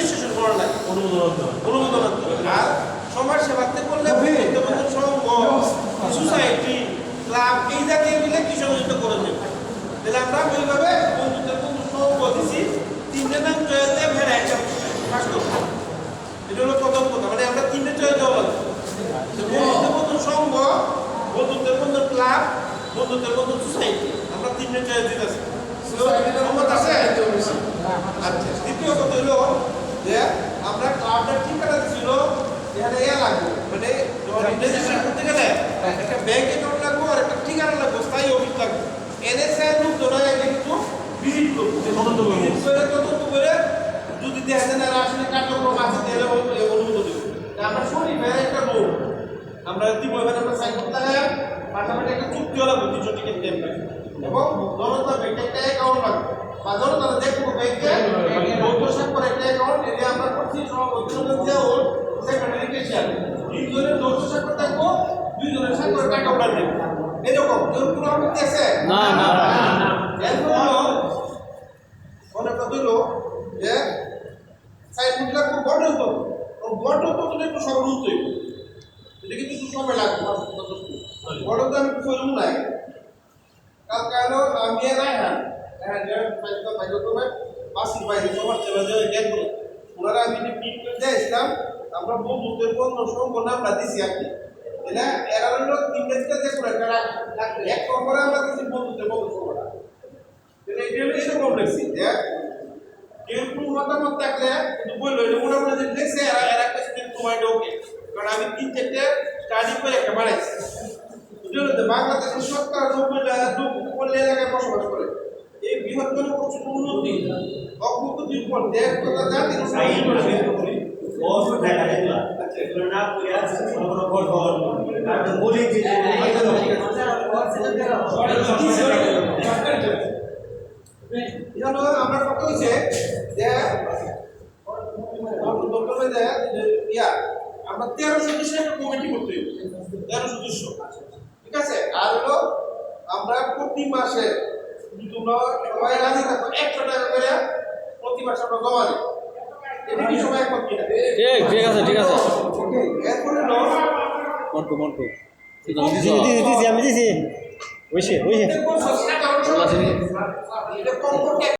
Registration করা লাগে, অনুমোদন আনতে হবে। আর সমাজ সেবাতে করলে সোসাইটি ক্লাব এই জাতীয় মিলে কি সংযুক্ত করে দেবে। তাহলে আমরা ওইভাবে বন্ধুত্বের বন্ধু সংঘ দিছি, তিনটে নাম চয়েতে ফেরা একটা পাস করবো। এটা হলো প্রথম কথা, মানে আমরা তিনটে চয়ে দেওয়া লাগবে। বন্ধুত্বের বন্ধু সংঘ, বন্ধুত্বের বন্ধু ক্লাব, বন্ধুত্বের বন্ধু সোসাইটি, আমরা তিনটে চয়ে দিতেছি। আচ্ছা, দ্বিতীয় কথা হলো যে আমরা ক্লাবটা ঠিকানা ছিল এখানে লাগবে, মানে রেজিস্ট্রেশন করতে গেলে একটা ব্যাংক অ্যাকাউন্ট লাগবে আর একটা ঠিকানা লাগবে, স্থায়ী অফিস লাগবে। এনএসআই লোক ধরে কিন্তু ভিজিট করবো, তদন্ত করে যদি দেখা যায় না আসলে কার্যক্রম আছে তাহলে অনুমোদন দেবো। আমরা শুনি একটা লোক আমরা দিব, এখানে আমরা সাইন করতে হয়, পাশাপাশি একটা চুক্তিও লাগবে 300 টিকিট দেবে এবং জনতা ব্যাংকে একটা অ্যাকাউন্ট লাগবে বা জনতা দেখবো ব্যাংকে করে একটা অ্যাকাউন্ট এটা আমরা করছি সেক্রেটারি কেশিয়ার দুইজনের দর্শক স্বাক্ষর থাকবো, দুইজনের স্বাক্ষর টাকা উঠান দেবে। এরকম কেউ কোনো আপত্তি আছে? না না এরপর অনেক কথা হলো যে সাইনবোর্ডটা খুব গঠন করবো, গঠন করতে একটু সরল তৈরি, এটা কিন্তু একটু সময় লাগবে। গঠন তো আমি একটু সরল নাই, কালকে হলো আমি রায়হান বাসির বাইরে সবার ছেলে দেখবো ওনারা আমি পিট করে দিয়েছিলাম। আমরা বন্ধুদের বন্ধু সংঘ নামটা দিছি আর কি, এটা এরা হলো তিনটে থেকে এক নম্বরে আমরা দিচ্ছি বন্ধুদের বন্ধু সংঘটা। এটা এরকম দেখছি যে কেউ কোনো মতামত থাকলে কিন্তু বললো এটা মোটামুটি যে দেখছে এরা কাছে তোমার এটা ওকে, কারণ আমি 3-4টে স্টাডি করে একটা বানাইছি। বাংলাদেশের সরকার 90% এলাকায় বসবাস করে, এই বৃহত্তর প্রচুর উন্নতি অগ্রগতির পর দেশ তথা জাতির আমরা কথা হচ্ছে যে আমরা 13 সদস্যের একটা কমিটি করতে হবে, 13 সদস্য, ঠিক আছে। আর হলো আমরা প্রতি মাসে তোমরা সবাই রাজি থাকো 100 টাকা করে প্রতি মাসে আমরা জমা দিই। এটা কি সবাই একমত কিনা? ঠিক আছে ঠিক আছে। এরপরে হলো মন্টু আমি দিছি ওইসে এটা কম করতে